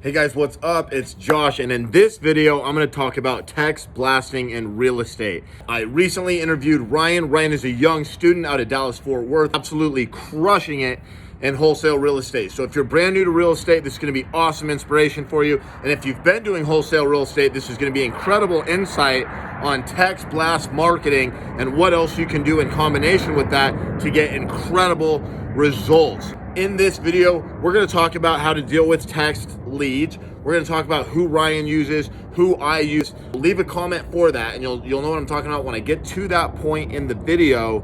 Hey guys, what's up? It's Josh, and in this video, I'm going to talk about text blasting in real estate. I recently interviewed Ryan. Ryan is a young student out of Dallas-Fort Worth, absolutely crushing it in wholesale real estate. So if you're brand new to real estate, this is going to be awesome inspiration for you. And if you've been doing wholesale real estate, this is going to be incredible insight on text blast marketing and what else you can do in combination with that to get incredible results. In this video, we're going to talk about how to deal with text leads. We're going to talk about who Ryan uses, who I use. Leave a comment for that, and you'll know what I'm talking about when I get to that point in the video,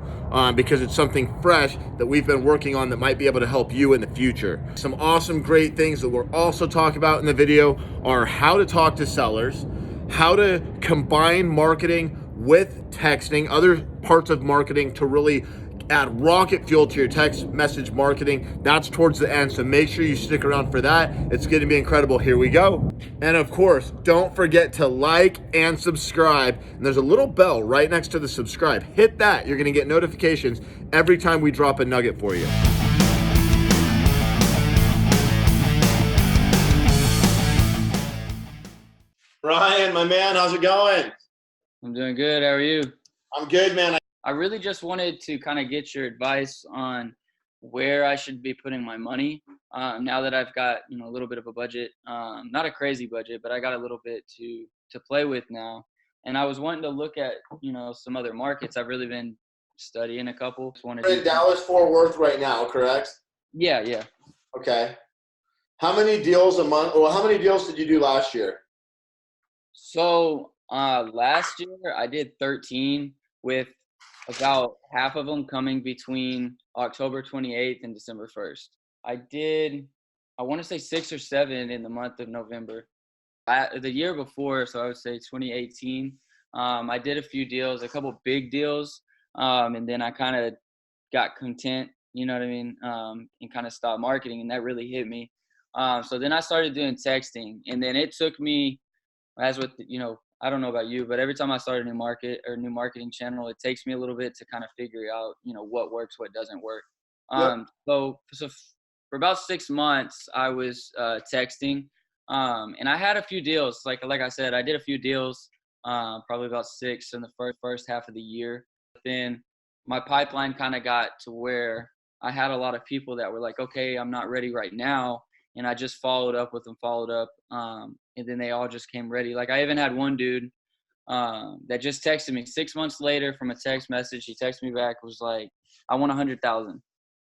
because it's something fresh that we've been working on that might be able to help you in the future. Some awesome, great things that we're also talking about in the video are how to talk to sellers, how to combine marketing with texting, other parts of marketing to really add rocket fuel to your text message marketing. That's towards the end, so make sure you stick around for that. It's going to be incredible. Here we go. And of course, don't forget to like and subscribe. And there's a little bell right next to the subscribe. Hit that. You're going to get notifications every time we drop a nugget for you. Ryan, my man, how's it going? I'm doing good. How are you? I'm good, man. I really just wanted to kind of get your advice on where I should be putting my money. Now that I've got, a little bit of a budget, not a crazy budget, but I got a little bit to play with now. And I was wanting to look at, some other markets. I've really been studying a couple. Just wanted You're in Dallas-Fort Worth right now, correct? Yeah. Okay. How many deals a month? Well, how many deals did you do last year? So last year I did 13 with about half of them coming between October 28th and December 1st. I want to say 6 or 7 in the month of November. The year before, so I would say 2018, I did a few deals, a couple big deals, and then I kind of got content, you know what I mean, and kind of stopped marketing, and that really hit me. So then I started doing texting, and then it took me, as with, I don't know about you, but every time I start a new marketing channel, it takes me a little bit to kind of figure out, what works, what doesn't work. Yep. So for about 6 months, I was texting, and I had a few deals. Like I said, I did a few deals, probably about 6 in the first half of the year. But then my pipeline kind of got to where I had a lot of people that were like, okay, I'm not ready right now. And I just followed up, and then they all just came ready. Like I even had one dude that just texted me 6 months later from a text message. He texted me back, was like, I want 100,000.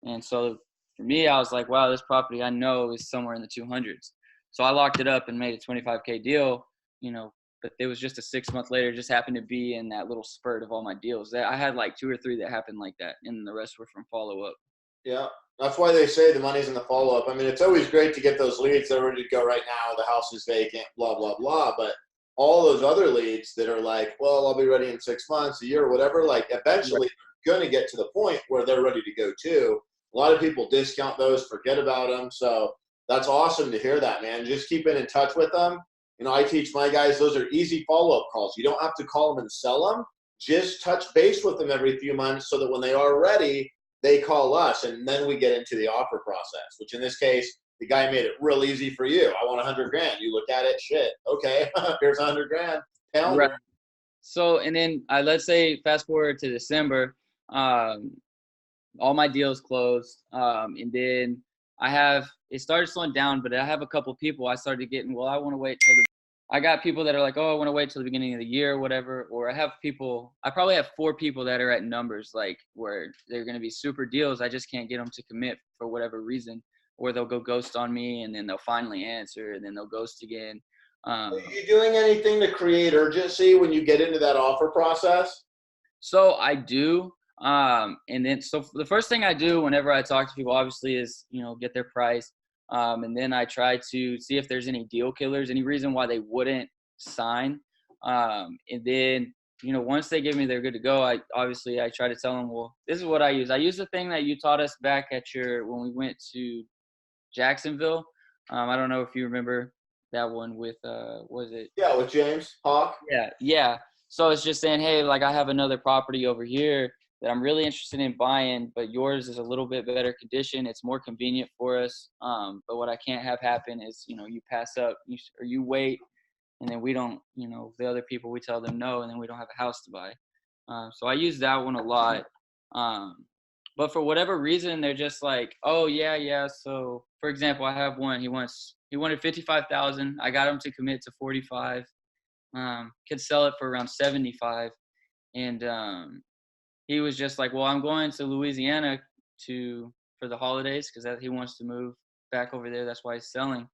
And so for me, I was like, wow, this property I know is somewhere in the 200s. So I locked it up and made a 25K deal, but it was just a 6 month later, just happened to be in that little spurt of all my deals. I had like 2 or 3 that happened like that, and the rest were from follow up. Yeah, that's why they say the money's in the follow-up. I mean, it's always great to get those leads that are ready to go right now. The house is vacant, blah, blah, blah. But all those other leads that are like, well, I'll be ready in 6 months, a year, whatever, like eventually they're going to get to the point where they're ready to go too. A lot of people discount those, forget about them. So that's awesome to hear that, man. Just keeping in touch with them. I teach my guys, those are easy follow-up calls. You don't have to call them and sell them. Just touch base with them every few months so that when they are ready, they call us, and then we get into the offer process, which in this case, the guy made it real easy for you. I want 100 grand. You look at it, shit. Okay, here's 100 grand. Right. So, and then let's say fast forward to December, all my deals closed. And then it started slowing down, but I have a couple people I started getting, I want to wait till I got people that are like, oh, I want to wait till the beginning of the year or whatever. Or I probably have 4 people that are at numbers like where they're going to be super deals. I just can't get them to commit for whatever reason, or they'll go ghost on me and then they'll finally answer and then they'll ghost again. Are you doing anything to create urgency when you get into that offer process? So I do. And then, so the first thing I do whenever I talk to people, obviously, is, get their price. And then I try to see if there's any deal killers, any reason why they wouldn't sign. And then, once they give me they're good to go, I try to tell them, well, this is what I use. I use the thing that you taught us back when we went to Jacksonville. I don't know if you remember that one with, was it? Yeah, with James Hawk. Yeah. So it's just saying, hey, like I have another property over here that I'm really interested in buying, but yours is a little bit better condition. It's more convenient for us. But what I can't have happen is, you pass up or you wait, and then we don't, the other people, we tell them no, and then we don't have a house to buy. So I use that one a lot. But for whatever reason, they're just like, oh yeah, yeah. So for example, I have one. He wanted 55,000. I got him to commit to 45. Could sell it for around 75, and he was just like, well, I'm going to Louisiana for the holidays because he wants to move back over there. That's why he's selling.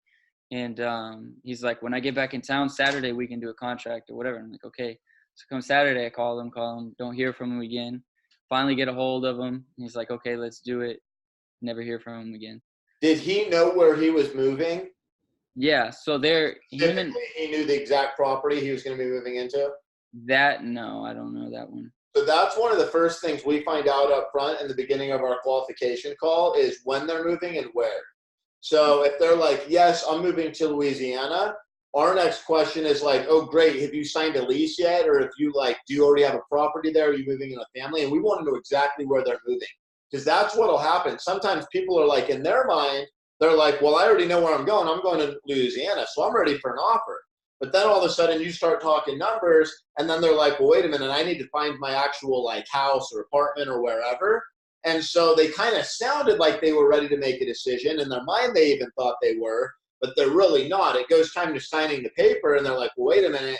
And he's like, when I get back in town Saturday, we can do a contract or whatever. I'm like, okay. So come Saturday, I call him, don't hear from him again. Finally get a hold of him. And he's like, okay, let's do it. Never hear from him again. Did he know where he was moving? Yeah. So he knew the exact property he was going to be moving into? No, I don't know that one. So that's one of the first things we find out up front in the beginning of our qualification call is when they're moving and where. So if they're like, yes, I'm moving to Louisiana, our next question is like, oh, great. Have you signed a lease yet? Or if you do you already have a property there? Are you moving in a family? And we want to know exactly where they're moving, because that's what will happen. Sometimes people are like, in their mind, they're like, well, I already know where I'm going. I'm going to Louisiana, so I'm ready for an offer. But then all of a sudden you start talking numbers, and then they're like, well, wait a minute, I need to find my actual house or apartment or wherever. And so they kind of sounded like they were ready to make a decision. In their mind, they even thought they were, but they're really not. It goes time to signing the paper, and they're like, well, wait a minute,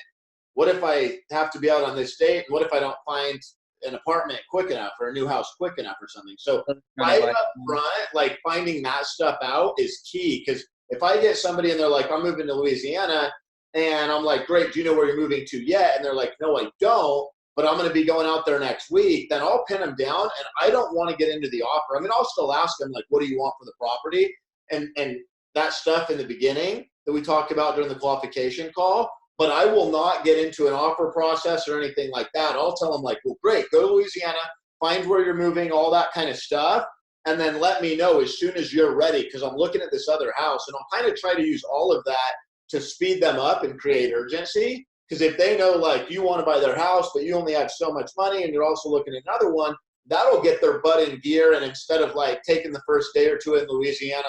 what if I have to be out on this date? And what if I don't find an apartment quick enough or a new house quick enough or something? So right up front, finding that stuff out is key, because if I get somebody and they're like, I'm moving to Louisiana, and I'm like, great, do you know where you're moving to yet? And they're like, no, I don't, but I'm going to be going out there next week. Then I'll pin them down, and I don't want to get into the offer. I mean, I'll still ask them, like, what do you want for the property? And that stuff in the beginning that we talked about during the qualification call, but I will not get into an offer process or anything like that. I'll tell them like, well, great, go to Louisiana, find where you're moving, all that kind of stuff. And then let me know as soon as you're ready, because I'm looking at this other house, and I'll kind of try to use all of that to speed them up and create urgency. Because if they know you want to buy their house, but you only have so much money and you're also looking at another one, that'll get their butt in gear. And instead of taking the first day or two in Louisiana,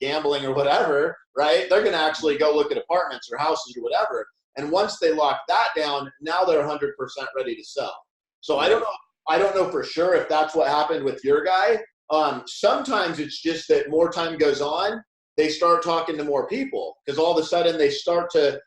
gambling or whatever, right? They're going to actually go look at apartments or houses or whatever. And once they lock that down, now they're 100% ready to sell. So I don't know for sure if that's what happened with your guy. Sometimes it's just that more time goes on, they start talking to more people, because all of a sudden they start to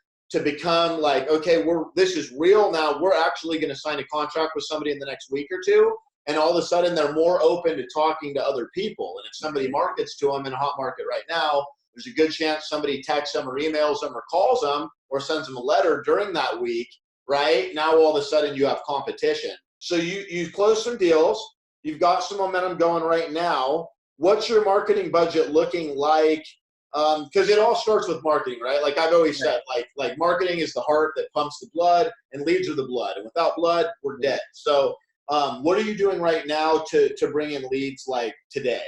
become like, okay, this is real now. We're actually going to sign a contract with somebody in the next week or two. And all of a sudden they're more open to talking to other people. And if somebody markets to them in a hot market right now, there's a good chance somebody texts them or emails them or calls them or sends them a letter during that week, right? Now all of a sudden you have competition. So you close some deals. You've got some momentum going right now. What's your marketing budget looking like? Because it all starts with marketing, right? Like I've always said, like marketing is the heart that pumps the blood, and leads are the blood. And without blood, we're dead. So what are you doing right now to bring in leads today?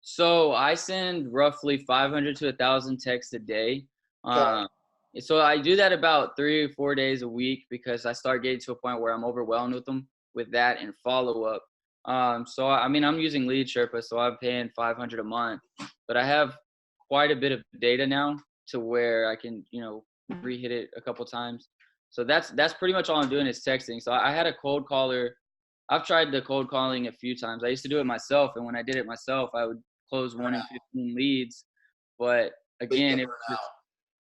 So I send roughly 500 to 1,000 texts a day. Okay. So I do that about 3 or 4 days a week, because I start getting to a point where I'm overwhelmed with them with that and follow up. So I mean, I'm using Lead Sherpa, so I'm paying 500 a month, but I have quite a bit of data now to where I can, re-hit it a couple times. So that's pretty much all I'm doing is texting. So I had a cold caller. I've tried the cold calling a few times. I used to do it myself, and when I did it myself, I would close 1 in 15 leads. But again,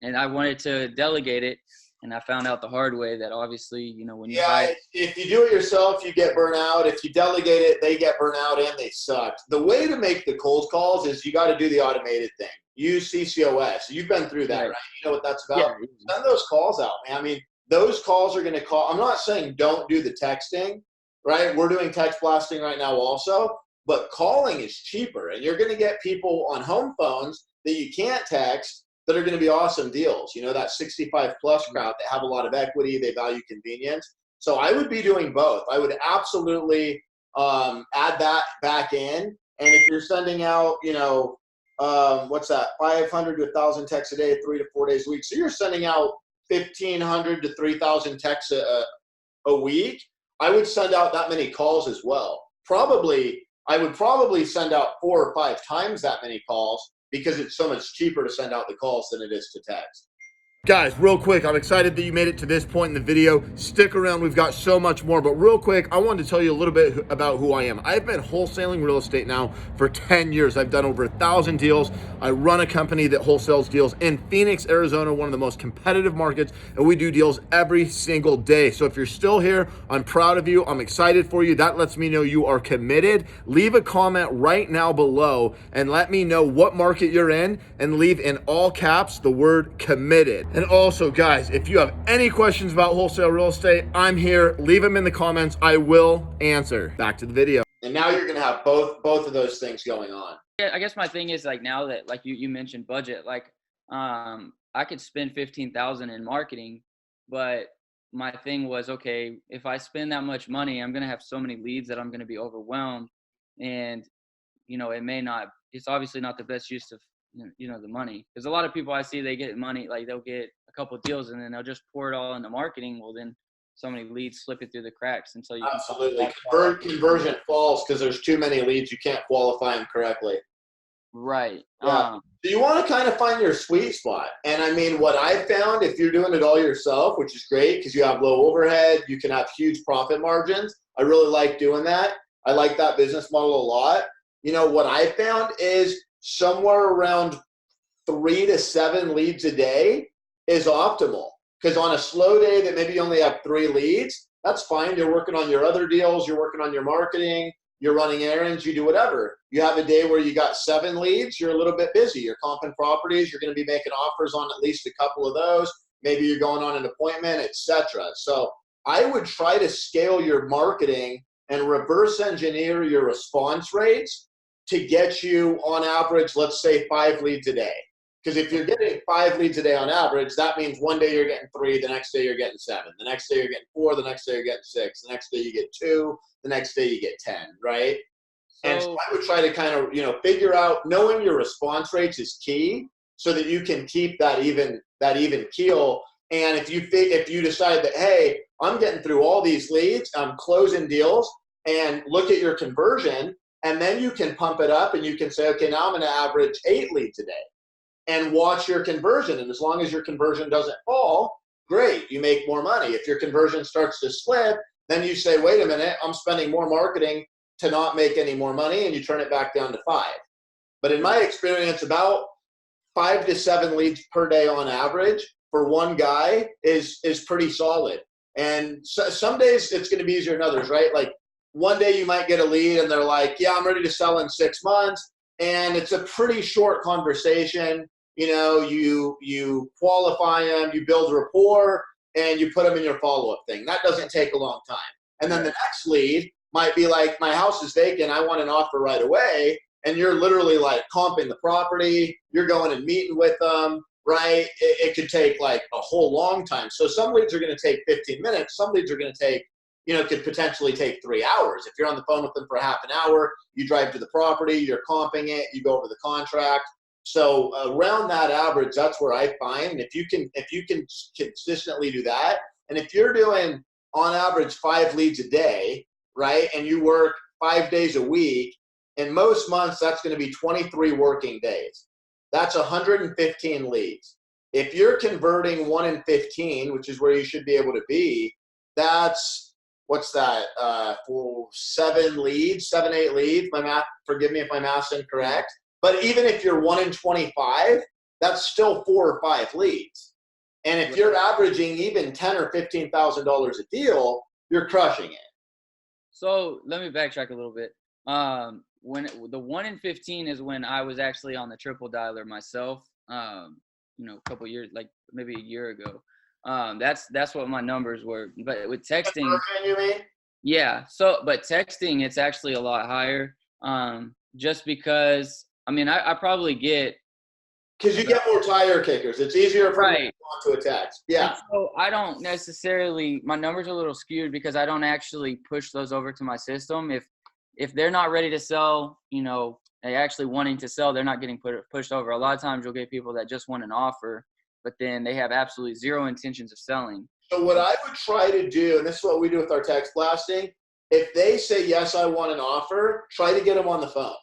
and I wanted to delegate it, and I found out the hard way that obviously, when you if you do it yourself, you get burnt out. If you delegate it, they get burnt out and they suck. The way to make the cold calls is you got to do the automated thing. Use CCOS. You've been through that, right? You know what that's about. Yeah. Send those calls out, man. I mean, those calls are going to call. I'm not saying don't do the texting, right? We're doing text blasting right now also, but calling is cheaper, and you're going to get people on home phones that you can't text that are going to be awesome deals. That 65 plus crowd that have a lot of equity, they value convenience. So I would be doing both. I would absolutely add that back in. And if you're sending out, what's that, 500 to 1,000 texts a day, 3 to 4 days a week. So you're sending out 1,500 to 3,000 texts a week. I would send out that many calls as well. I would probably send out 4 or 5 times that many calls because it's so much cheaper to send out the calls than it is to text. Guys, real quick, I'm excited that you made it to this point in the video. Stick around, we've got so much more, but real quick, I wanted to tell you a little bit about who I am. I've been wholesaling real estate now for 10 years. I've done over 1,000 deals. I run a company that wholesales deals in Phoenix, Arizona, one of the most competitive markets, and we do deals every single day. So if you're still here, I'm proud of you. I'm excited for you. That lets me know you are committed. Leave a comment right now below and let me know what market you're in, and leave in all caps the word committed. And also, guys, if you have any questions about wholesale real estate, I'm here. Leave them in the comments. I will answer. Back to the video. And now you're going to have both of those things going on. Yeah, I guess my thing is, like, now that, like, you mentioned budget, like, I could spend $15,000 in marketing, but my thing was, okay, if I spend that much money, I'm going to have so many leads that I'm going to be overwhelmed. And, it's obviously not the best use of, the money. Because a lot of people I see, they get money, like, they'll get a couple of deals and then they'll just pour it all into marketing. Well, then so many leads slip it through the cracks until you absolutely conversion falls because there's too many leads. You can't qualify them correctly. Right. Yeah. So you want to kind of find your sweet spot. And I mean, what I found, if you're doing it all yourself, which is great because you have low overhead, you can have huge profit margins. I really like doing that. I like that business model a lot. What I found is somewhere around 3 to 7 leads a day is optimal. Because on a slow day that maybe you only have 3 leads, that's fine. You're working on your other deals. You're working on your marketing. You're running errands. You do whatever. You have a day where you got 7 leads. You're a little bit busy. You're comping properties. You're going to be making offers on at least a couple of those. Maybe you're going on an appointment, etc. So I would try to scale your marketing and reverse engineer your response rates to get you on average, let's say 5 leads a day. Because if you're getting 5 leads a day on average, that means one day you're getting 3, the next day you're getting 7, the next day you're getting 4, the next day you're getting 6, the next day you get 2, the next day you get 10, right? And so I would try to kind of, figure out, knowing your response rates is key so that you can keep that even keel. And if you decide that, hey, I'm getting through all these leads, I'm closing deals, and look at your conversion, and then you can pump it up and you can say, okay, now I'm going to average 8 leads a day and watch your conversion. And as long as your conversion doesn't fall, great, you make more money. If your conversion starts to slip, then you say, wait a minute, I'm spending more marketing to not make any more money, and you turn it back down to 5. But in my experience, about 5 to 7 leads per day on average for one guy is pretty solid. And so, some days it's going to be easier than others, right? Like one day you might get a lead and they're like, yeah, I'm ready to sell in 6 months. And it's a pretty short conversation. You qualify them, you build rapport, and you put them in your follow-up thing. That doesn't take a long time. And then the next lead might be like, my house is vacant, I want an offer right away. And you're literally like comping the property, you're going and meeting with them, right? It could take like a whole long time. So some leads are going to take 15 minutes. Some leads are going to take, could potentially take 3 hours. If you're on the phone with them for half an hour, you drive to the property, you're comping it, you go over the contract. So around that average, that's where I find if you can consistently do that, and if you're doing on average 5 leads a day, right, and you work 5 days a week, in most months that's going to be 23 working days. That's 115 leads. If you're converting 1 in 15, which is where you should be able to be, that's what's that? For 7 leads, 7, 8 leads. My math, forgive me if my math's incorrect. But even if you're 1 in 25, that's still 4 or 5 leads. And if you're averaging even $10,000 or $15,000 a deal, you're crushing it. So let me backtrack a little bit. When the 1 in 15 is when I was actually on the triple dialer myself. A couple years, like maybe a year ago. That's what my numbers were. But with texting, you mean? Yeah. So, but texting, it's actually a lot higher. Just because, I probably get. Because you get more tire kickers. It's easier for me to a text. Yeah. And so I don't necessarily, my numbers are a little skewed because I don't actually push those over to my system. If they're not ready to sell, they actually wanting to sell, they're not getting pushed over. A lot of times you'll get people that just want an offer, but then they have absolutely zero intentions of selling. So what I would try to do, and this is what we do with our text blasting, if they say, yes, I want an offer, try to get them on the phone.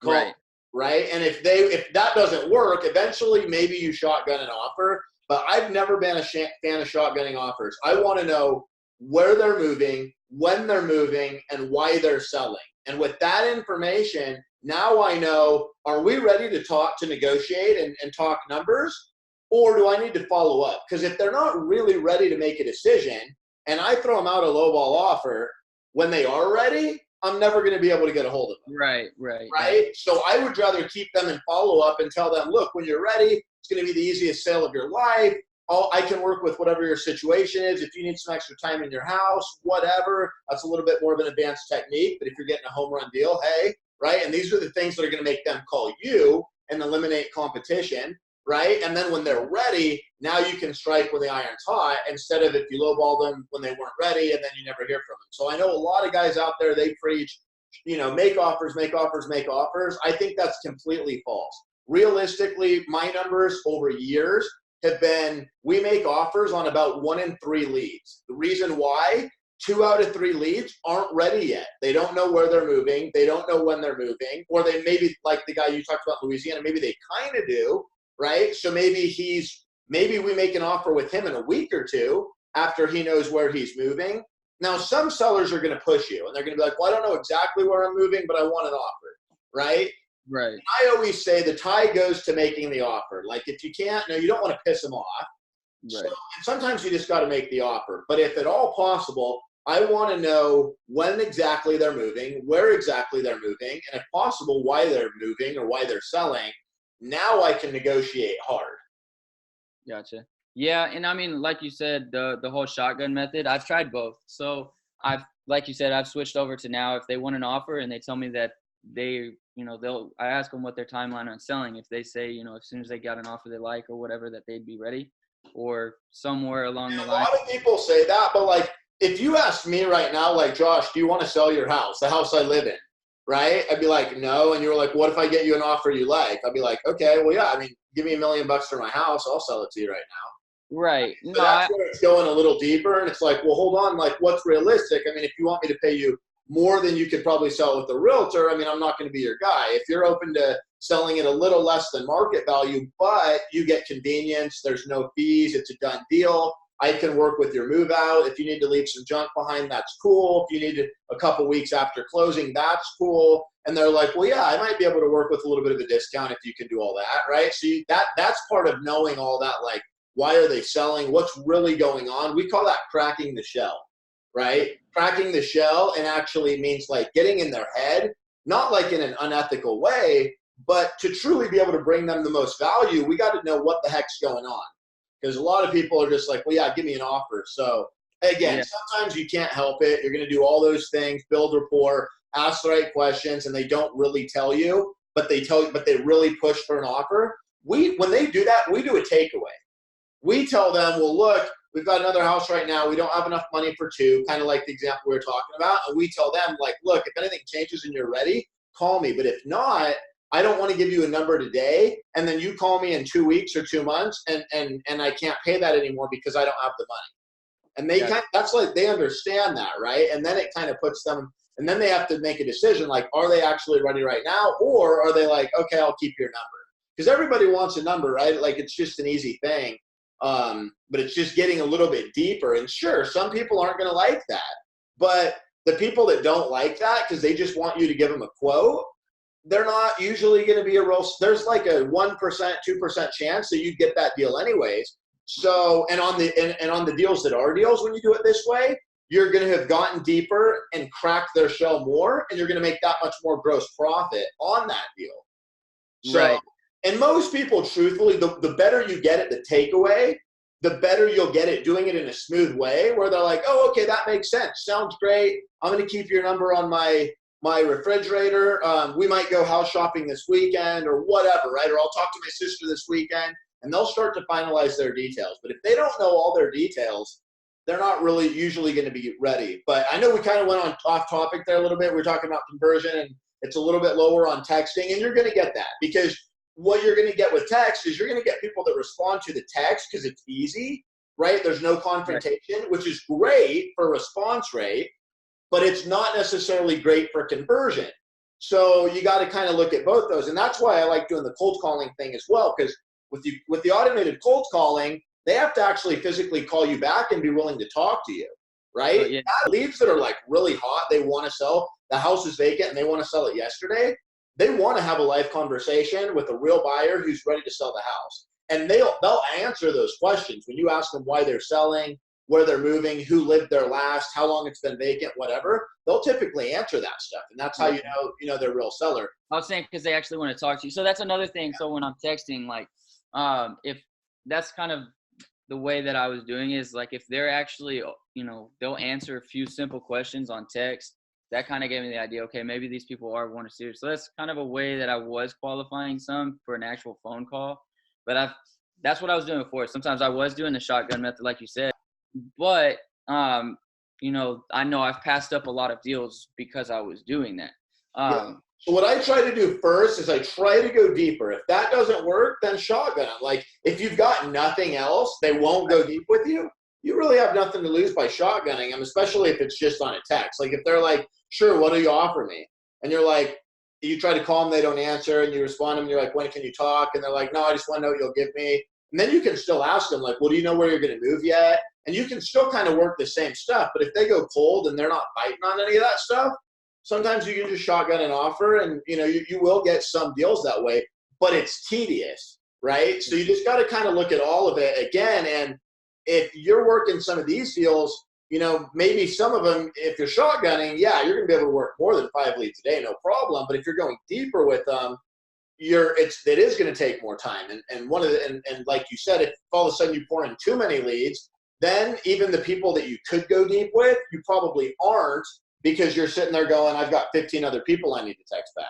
Call, Right. right? And if that doesn't work, eventually maybe you shotgun an offer. But I've never been a fan of shotgunning offers. I want to know where they're moving, when they're moving, and why they're selling. And with that information, now I know, are we ready to talk, to negotiate and talk numbers? Or do I need to follow up? Because if they're not really ready to make a decision and I throw them out a lowball offer, when they are ready, I'm never going to be able to get a hold of them. Right? So I would rather keep them in follow up and tell them, look, when you're ready, it's going to be the easiest sale of your life. I can work with whatever your situation is. If you need some extra time in your house, whatever, that's a little bit more of an advanced technique. But if you're getting a home run deal, hey, right? And these are the things that are going to make them call you and eliminate competition, right? And then when they're ready, now you can strike when the iron's hot instead of if you lowball them when they weren't ready and then you never hear from them. So I know a lot of guys out there, they preach, make offers, make offers, make offers. I think that's completely false. Realistically, my numbers over years have been, we make offers on about 1 in 3 leads. The reason why, 2 out of 3 leads aren't ready yet. They don't know where they're moving. They don't know when they're moving. Or they maybe, like the guy you talked about in Louisiana, maybe they kind of do, right? So maybe we make an offer with him in a week or 2 after he knows where he's moving. Now, some sellers are going to push you, and they're going to be like, well, I don't know exactly where I'm moving, but I want an offer, right? Right. And I always say the tie goes to making the offer. Like if you can't, you don't want to piss them off. Right. So, and sometimes you just got to make the offer. But if at all possible, I want to know when exactly they're moving, where exactly they're moving, and if possible, why they're moving or why they're selling. Now I can negotiate hard. Gotcha. Yeah, and I mean, like you said, the whole shotgun method, I've tried both. So like you said, I've switched over to now if they want an offer and they tell me that I ask them what their timeline on selling. If they say, as soon as they got an offer they like or whatever, that they'd be ready, or somewhere along the line. A lot of people say that, but like, if you ask me right now, like, Josh, do you want to sell your house, the house I live in? Right? I'd be like, no. And you were like, what if I get you an offer you like? I'd be like, okay, well, yeah, give me $1 million for my house. I'll sell it to you right now. Right. So that's where it's going a little deeper. And it's like, well, hold on. Like, what's realistic? If you want me to pay you more than you could probably sell with a realtor, I'm not going to be your guy. If you're open to selling it a little less than market value, but you get convenience, there's no fees, it's a done deal, I can work with your move out. If you need to leave some junk behind, that's cool. If you need it a couple weeks after closing, that's cool. And they're like, well, yeah, I might be able to work with a little bit of a discount if you can do all that, right? So that's part of knowing all that, like, why are they selling? What's really going on? We call that cracking the shell. Right? Cracking the shell, and actually means like getting in their head, not like in an unethical way, but to truly be able to bring them the most value, we got to know what the heck's going on. Because a lot of people are just like, well, yeah, give me an offer. So again, sometimes you can't help it. You're going to do all those things, build rapport, ask the right questions, and they don't really tell you, but they really push for an offer. When they do that, we do a takeaway. We tell them, well, look, we've got another house right now. We don't have enough money for 2, kind of like the example we were talking about. And we tell them, like, look, if anything changes and you're ready, call me. But if not, I don't want to give you a number today, and then you call me in 2 weeks or 2 months, and I can't pay that anymore because I don't have the money. And that's like, they understand that, right? And then it kind of puts them, and then they have to make a decision, like, are they actually ready right now? Or are they like, okay, I'll keep your number? Because everybody wants a number, right? Like, it's just an easy thing. But it's just getting a little bit deeper. And sure, some people aren't going to like that. But the people that don't like that because they just want you to give them a quote, they're not usually going to be there's like a 1%, 2% chance that you get that deal anyways. So, and on the deals that are deals, when you do it this way, you're going to have gotten deeper and cracked their shell more, and you're going to make that much more gross profit on that deal. So, right. And most people, truthfully, the better you get at the takeaway, the better you'll get at doing it in a smooth way where they're like, oh, okay, that makes sense. Sounds great. I'm going to keep your number on my refrigerator. We might go house shopping this weekend or whatever, right? Or I'll talk to my sister this weekend, and they'll start to finalize their details. But if they don't know all their details, they're not really usually going to be ready. But I know we kind of went off topic there a little bit. We're talking about conversion, and it's a little bit lower on texting, and you're going to get that because what you're going to get with text is you're going to get people that respond to the text because it's easy, right? There's no confrontation, which is great for response rate, but it's not necessarily great for conversion. So you got to kind of look at both those. And that's why I like doing the cold calling thing as well, because with the automated cold calling, they have to actually physically call you back and be willing to talk to you, right? Oh, yeah. Leads that are like really hot, they want to sell, the house is vacant and they want to sell it yesterday. They want to have a live conversation with a real buyer who's ready to sell the house. And they'll answer those questions when you ask them why they're selling, where they're moving, who lived there last, how long it's been vacant, whatever. They'll typically answer that stuff. And that's how you know they're a real seller. I was saying because they actually want to talk to you. So that's another thing. So when I'm texting, like if that's kind of the way that I was doing is like if they're actually, they'll answer a few simple questions on text. That kind of gave me the idea, okay, maybe these people want to serious. So that's kind of a way that I was qualifying some for an actual phone call. But that's what I was doing before. Sometimes I was doing the shotgun method, like you said. But, I know I've passed up a lot of deals because I was doing that. So what I try to do first is I try to go deeper. If that doesn't work, then shotgun them. Like if you've got nothing else, they won't go deep with you. You really have nothing to lose by shotgunning them, especially if it's just on a text. Like if they're like, sure, what do you offer me? And you're like, you try to call them, they don't answer, and you respond to them, you're like, when can you talk? And they're like, no, I just want to know what you'll give me. And then you can still ask them, like, well, do you know where you're going to move yet? And you can still kind of work the same stuff. But if they go cold and they're not biting on any of that stuff, sometimes you can just shotgun an offer and, you will get some deals that way, but it's tedious, right? So you just got to kind of look at all of it again. And if you're working some of these deals, maybe some of them, if you're shotgunning, yeah, you're going to be able to work more than 5 leads a day, no problem. But if you're going deeper with them, it is going to take more time. And one of the, and like you said, if all of a sudden you pour in too many leads, then even the people that you could go deep with, you probably aren't, because you're sitting there going, I've got 15 other people I need to text back.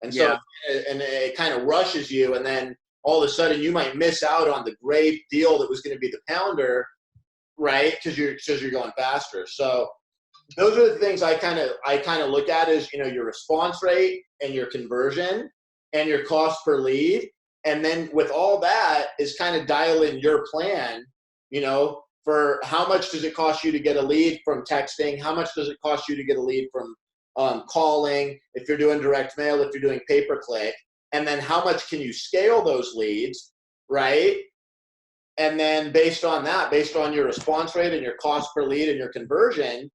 And so it kind of rushes you. And then all of a sudden you might miss out on the great deal that was going to be the pounder, right? Because you're going faster. So those are the things I kind of look at is, your response rate and your conversion and your cost per lead. And then with all that is kind of dial in your plan, for how much does it cost you to get a lead from texting? How much does it cost you to get a lead from calling? If you're doing direct mail, if you're doing pay-per-click, and then how much can you scale those leads, right? And then based on that, based on your response rate and your cost per lead and your conversion,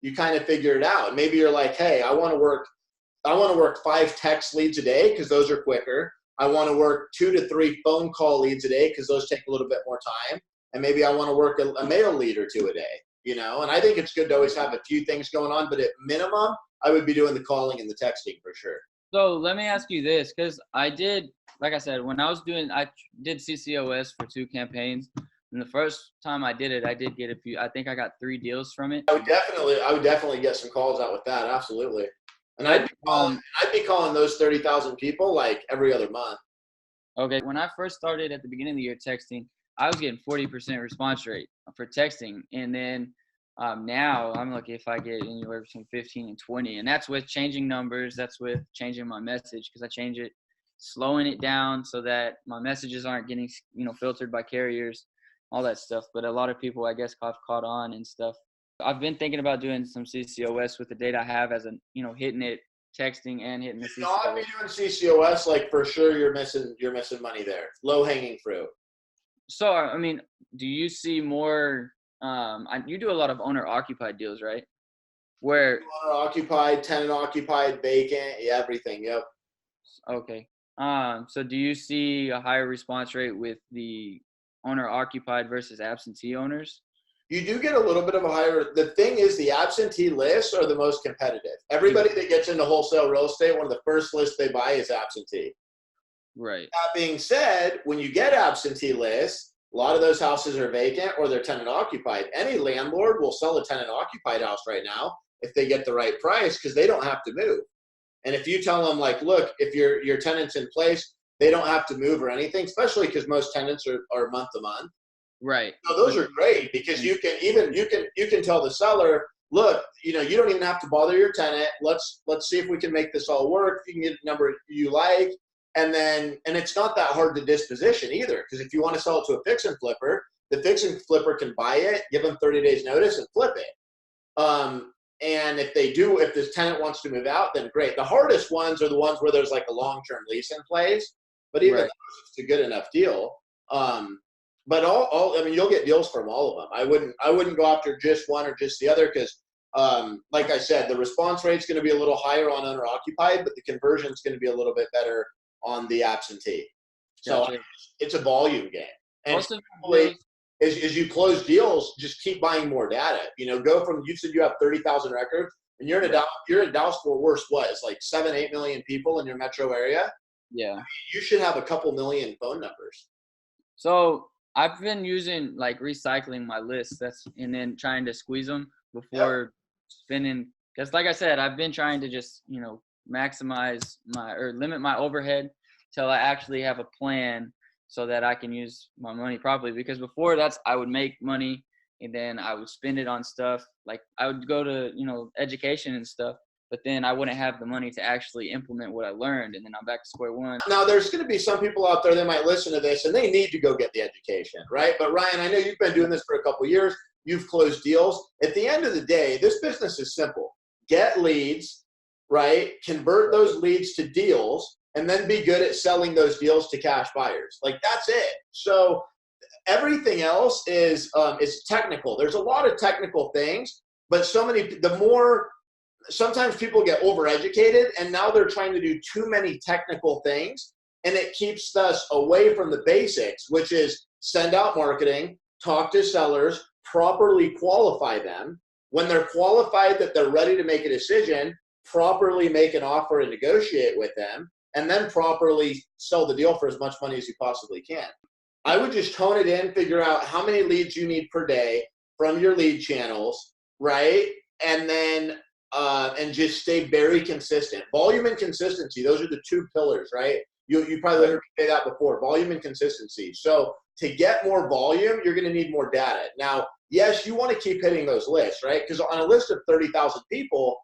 you kind of figure it out. Maybe you're like, hey, I want to work 5 text leads a day because those are quicker. I want to work 2 to 3 phone call leads a day because those take a little bit more time. And maybe I want to work a mail lead or 2 a day, and I think it's good to always have a few things going on, but at minimum, I would be doing the calling and the texting for sure. So let me ask you this, because I did, like I said, when I did CCOS for 2 campaigns. And the first time I did it, I did get a few, I think I got 3 deals from it. I would definitely get some calls out with that. Absolutely. And I'd be calling those 30,000 people like every other month. Okay. When I first started at the beginning of the year texting, I was getting 40% response rate for texting. And then now I'm lucky if I get anywhere between 15 and 20. And that's with changing numbers. That's with changing my message, because I change it, slowing it down so that my messages aren't getting, filtered by carriers, all that stuff. But a lot of people, I guess, have caught on and stuff. I've been thinking about doing some CCOS with the data I have as hitting it, texting and hitting the CCOS. Not be doing CCOS, like for sure you're missing money there. Low hanging fruit. So, I mean, do you see more, you do a lot of owner-occupied deals, right? Where owner-occupied, tenant-occupied, vacant, everything, yep. Okay. So do you see a higher response rate with the owner-occupied versus absentee owners? You do get a little bit of a higher, the thing is the absentee lists are the most competitive. Everybody that gets into wholesale real estate, one of the first lists they buy is absentee. Right. That being said, when you get absentee lists, a lot of those houses are vacant or they're tenant occupied. Any landlord will sell a tenant occupied house right now if they get the right price, because they don't have to move. And if you tell them, like, look, if your tenant's in place, they don't have to move or anything, especially because most tenants are month to month. Right. So those are great, because you can tell the seller, look, you don't even have to bother your tenant. Let's see if we can make this all work. If you can get a number you like. And it's not that hard to disposition either, because if you want to sell it to a fix and flipper, the fix and flipper can buy it, give them 30 days notice and flip it. And if this tenant wants to move out, then great. The hardest ones are the ones where there's like a long-term lease in place, but even Right. those, it's a good enough deal. But I mean, you'll get deals from all of them. I wouldn't go after just one or just the other because, like I said, the response rate's going to be a little higher on owner occupied, but the conversion's going to be a little bit better on the absentee. So Gotcha. it's a volume game. And Most of hopefully, those, as you close deals, just keep buying more data. You know, go from, you said you have 30,000 records, and you're in Dallas Fort Worth. What? It's like 7-8 million people in your metro area. yeah. You should have a couple million phone numbers. So I've been using like recycling my lists. And then trying to squeeze them before spending. Because like I said, I've been trying to just, maximize or limit my overhead till I actually have a plan so that I can use my money properly. Because before I would make money and then I would spend it on stuff. Like I would go to, education and stuff, but then I wouldn't have the money to actually implement what I learned. And then I'm back to square one. Now, there's going to be some people out there that might listen to this and they need to go get the education, right? But Ryan, I know you've been doing this for a couple of years. You've closed deals. At the end of the day, this business is simple. Get leads, right? Convert those leads to deals, and then be good at selling those deals to cash buyers. Like, that's it. So everything else is technical. There's a lot of technical things, but sometimes people get overeducated and now they're trying to do too many technical things, and it keeps us away from the basics, which is send out marketing, talk to sellers, properly qualify them. When they're qualified that they're ready to make a decision, properly make an offer and negotiate with them, and then properly sell the deal for as much money as you possibly can. I would just tone it in, figure out how many leads you need per day from your lead channels, right? And then and just stay very consistent. Volume and consistency, those are the two pillars, right? You probably heard me say that before, volume and consistency. So to get more volume, you're going to need more data. Now, yes, you want to keep hitting those lists, right? Because on a list of 30,000 people,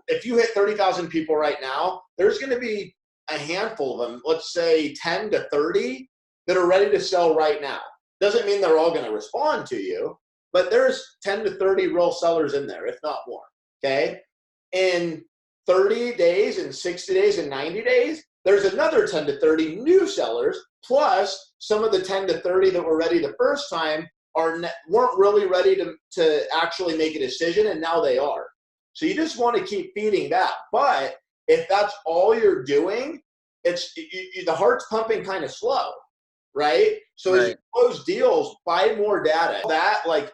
if you hit 30,000 people right now, there's going to be a handful of them, let's say 10 to 30, that are ready to sell right now. Doesn't mean they're all going to respond to you, but there's 10 to 30 real sellers in there, if not more, okay? In 30 days, in 60 days, in 90 days, there's another 10 to 30 new sellers, plus some of the 10 to 30 that were ready the first time weren't really ready to actually make a decision, and now they are. So you just want to keep feeding that. But if that's all you're doing, the heart's pumping kind of slow, right? So as you close deals, buy more data.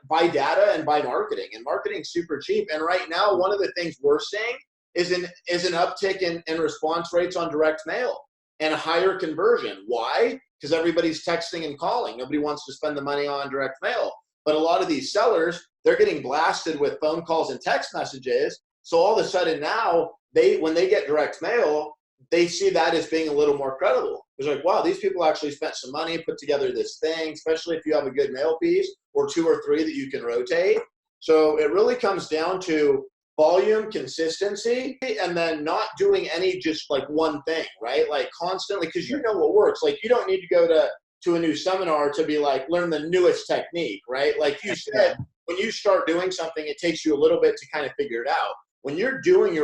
Buy data and buy marketing. And marketing's super cheap. And right now, one of the things we're seeing is an uptick in response rates on direct mail and a higher conversion. Why? Because everybody's texting and calling. Nobody wants to spend the money on direct mail. But a lot of these sellers, they're getting blasted with phone calls and text messages. So all of a sudden now, when they get direct mail, they see that as being a little more credible. It's like, wow, these people actually spent some money, put together this thing, especially if you have a good mail piece or 2 or 3 that you can rotate. So it really comes down to volume, consistency, and then not doing any just like one thing, right? Like constantly, because you know what works. Like you don't need to go to a new seminar to be like, learn the newest technique, right? Like you said, when you start doing something, it takes you a little bit to kind of figure it out. When you're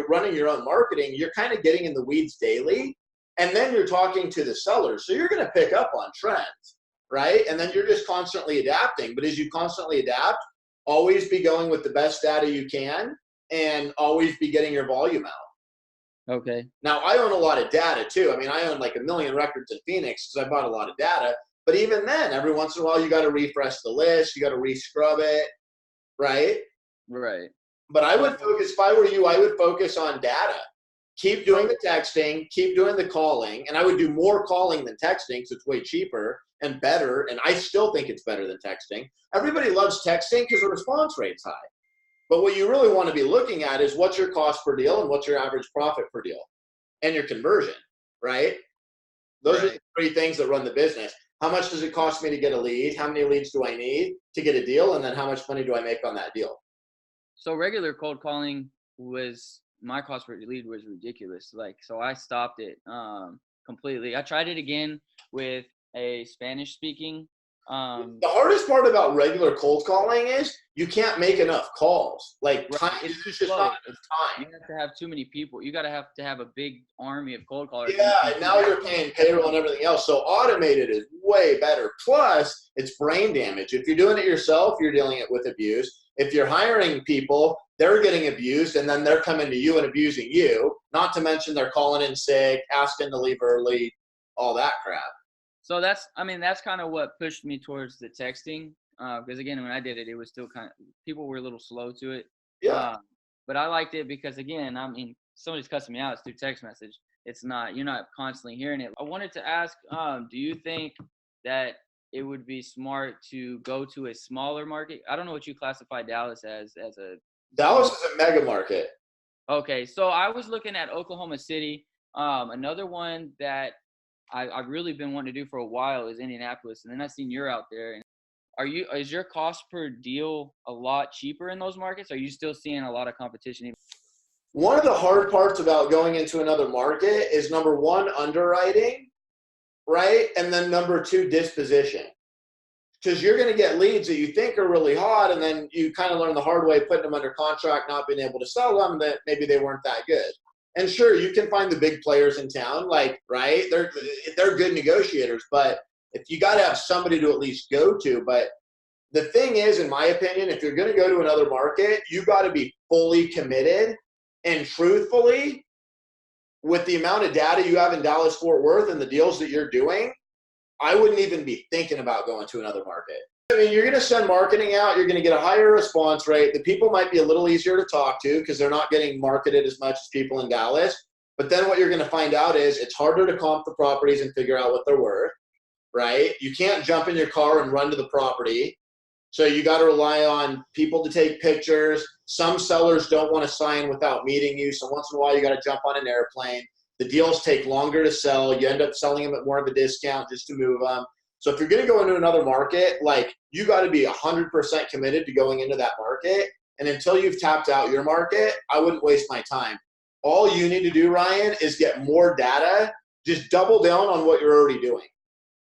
running your own marketing, you're kind of getting in the weeds daily, and then you're talking to the sellers. So you're going to pick up on trends, right? And then you're just constantly adapting. But as you constantly adapt, always be going with the best data you can and always be getting your volume out. Okay. Now, I own a lot of data too. I mean, I own like 1 million records in Phoenix because I bought a lot of data. But even then, every once in a while, you got to refresh the list. You got to re-scrub it, right? Right. But I would focus, if I were you, I would focus on data. Keep doing the texting, keep doing the calling, and I would do more calling than texting because it's way cheaper and better, and I still think it's better than texting. Everybody loves texting because the response rate's high. But what you really want to be looking at is what's your cost per deal and what's your average profit per deal and your conversion, right? Those are the 3 things that run the business. How much does it cost me to get a lead? How many leads do I need to get a deal? And then how much money do I make on that deal? So regular cold calling my cost per lead was ridiculous. So I stopped it completely. I tried it again with a Spanish speaking The hardest part about regular cold calling is you can't make enough calls. Like time, It's too there's just slow. not enough You time. have to have too many people. You gotta have to have a big army of cold callers. Yeah, and now you're paying payroll and everything else. So automated is way better. Plus, it's brain damage. If you're doing it yourself, you're dealing it with abuse. If you're hiring people, they're getting abused, and then they're coming to you and abusing you. Not to mention they're calling in sick, asking to leave early, all that crap. So that's kind of what pushed me towards the texting. Because again, when I did it, it was still people were a little slow to it. Yeah. But I liked it because again, somebody's cussing me out. It's through text message. You're not constantly hearing it. I wanted to ask, do you think that it would be smart to go to a smaller market? I don't know what you classify Dallas as a. Dallas is a mega market. Okay, so I was looking at Oklahoma City. Another one that I've really been wanting to do for a while is Indianapolis, and then I seen you're out there. And is your cost per deal a lot cheaper in those markets? Are you still seeing a lot of competition? One of the hard parts about going into another market is number one, underwriting, right? And then number two, disposition. Because you're going to get leads that you think are really hot, and then you kind of learn the hard way putting them under contract, not being able to sell them, that maybe they weren't that good. And sure, you can find the big players in town, like, right? They're good negotiators, but if you got to have somebody to at least go to. But the thing is, in my opinion, if you're going to go to another market, you got to be fully committed and truthfully with the amount of data you have in Dallas Fort Worth and the deals that you're doing. I wouldn't even be thinking about going to another market. I mean, you're going to send marketing out. You're going to get a higher response rate. The people might be a little easier to talk to because they're not getting marketed as much as people in Dallas. But then what you're going to find out is it's harder to comp the properties and figure out what they're worth, right? You can't jump in your car and run to the property. So you got to rely on people to take pictures. Some sellers don't want to sign without meeting you. So once in a while, you got to jump on an airplane. The deals take longer to sell. You end up selling them at more of a discount just to move them. So if you're going to go into another market, like, you got to be 100% committed to going into that market. And until you've tapped out your market, I wouldn't waste my time. All you need to do, Ryan, is get more data. Just double down on what you're already doing,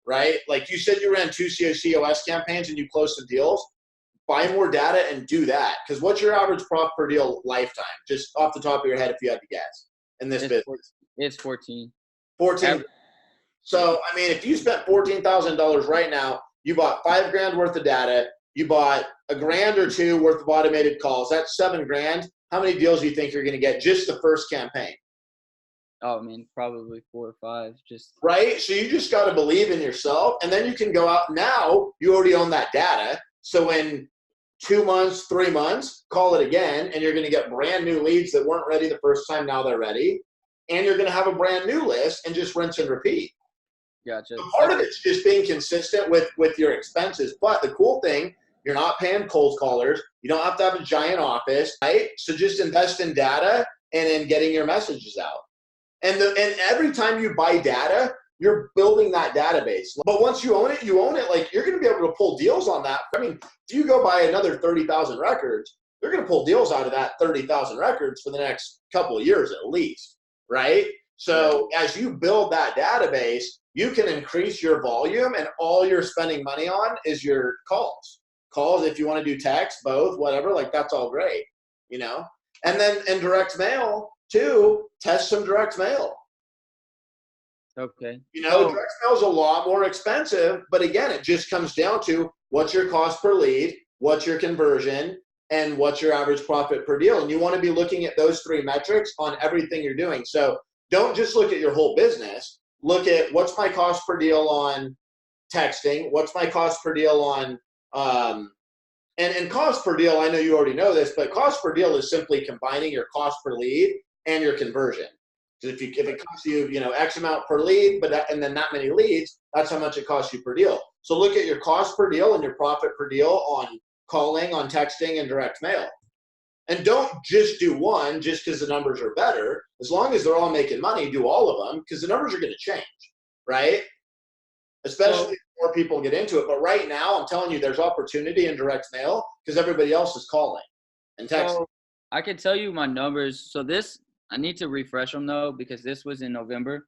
right? Like you said, you ran 2 COS campaigns and you closed some deals. Buy more data and do that. Because what's your average profit per deal lifetime? Just off the top of your head, if you had to guess in this business. It's 14. 14. So, I mean, if you spent $14,000 right now, you bought $5,000 worth of data, you bought $1,000 or $2,000 worth of automated calls. That's $7,000. How many deals do you think you're going to get just the first campaign? Oh, I mean, probably 4 or 5. Just right. So you just got to believe in yourself, and then you can go out. Now you already own that data. So in 2 months, 3 months, call it again, and you're going to get brand new leads that weren't ready the first time. Now they're ready, and you're going to have a brand new list and just rinse and repeat. Gotcha. So part of it's just being consistent with your expenses. But the cool thing, you're not paying cold callers. You don't have to have a giant office, right? So just invest in data and in getting your messages out. And every time you buy data, you're building that database. But once you own it, like, you're going to be able to pull deals on that. I mean, if you go buy another 30,000 records, you're going to pull deals out of that 30,000 records for the next couple of years at least, right? So as you build that database, you can increase your volume, and all you're spending money on is your calls. Calls, if you want to do text, both, whatever, like, that's all great, you know? And then in direct mail, too, test some direct mail. Okay. You know, direct mail is a lot more expensive, but again, it just comes down to what's your cost per lead, what's your conversion, and what's your average profit per deal. And you want to be looking at those 3 metrics on everything you're doing. So don't just look at your whole business. Look at what's my cost per deal on texting, what's my cost per deal on and cost per deal, I know you already know this, but cost per deal is simply combining your cost per lead and your conversion. Because if it costs you, X amount per lead, and then that many leads, that's how much it costs you per deal. So look at your cost per deal and your profit per deal on calling, on texting, and direct mail. And don't just do one just because the numbers are better. As long as they're all making money, do all of them, because the numbers are going to change, right? Especially if more people get into it. But right now, I'm telling you, there's opportunity in direct mail because everybody else is calling and texting. So I can tell you my numbers. So I need to refresh them though, because this was in November.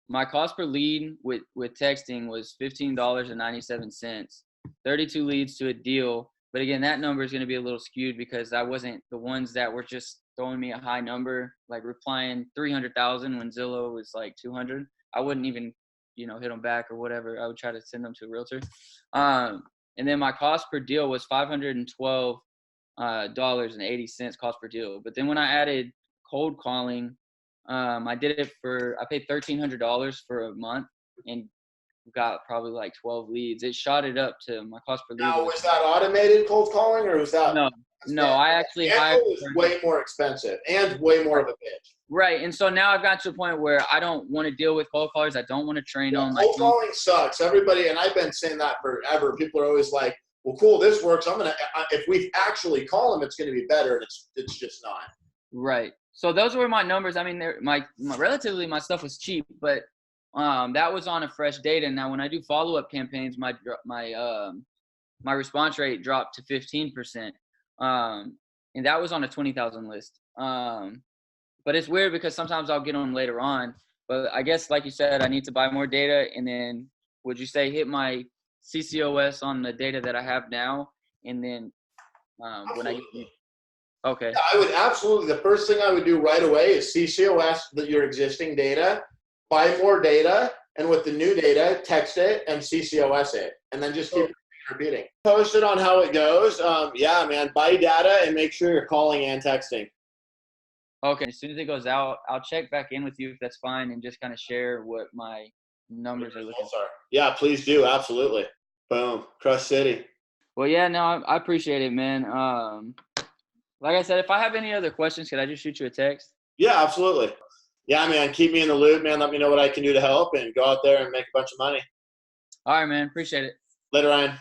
my cost per lead with texting was $15.97, 32 leads to a deal. But again, that number is going to be a little skewed because I wasn't the ones that were just throwing me a high number, like replying 300,000 when Zillow was like 200. I wouldn't even, hit them back or whatever. I would try to send them to a realtor. And then my cost per deal was $512.80 cost per deal. But then when I added cold calling, I paid $1,300 for a month and got probably like 12 leads. It shot it up to my cost per lead. Now, was that automated cold calling or was that? No, I actually hired. It was way more expensive and way more of a bitch. Right. And so now I've got to a point where I don't want to deal with cold callers. I don't want to train them. Cold calling sucks. Everybody, and I've been saying that forever. People are always like, well, cool, this works. If we actually call them, it's going to be better. And it's just not. Right. So those were my numbers. I mean, relatively my stuff was cheap, but that was on a fresh data. Now, when I do follow-up campaigns, my response rate dropped to 15%. And that was on a 20,000 list. But it's weird because sometimes I'll get them later on. But I guess, like you said, I need to buy more data. And then would you say hit my CCOS on the data that I have now? And then okay. Yeah, I would absolutely. The first thing I would do right away is CCOS your existing data, buy more data, and with the new data, text it and CCOS it. And then just keep repeating. Post it on how it goes. Yeah, man, buy data and make sure you're calling and texting. Okay, as soon as it goes out, I'll check back in with you if that's fine and just kind of share what my numbers are looking for. Yeah, please do. Absolutely. Boom. Crush City. Well, yeah, no, I appreciate it, man. Like I said, if I have any other questions, could I just shoot you a text? Yeah, absolutely. Yeah, man, keep me in the loop, man. Let me know what I can do to help and go out there and make a bunch of money. All right, man. Appreciate it. Later, Ryan.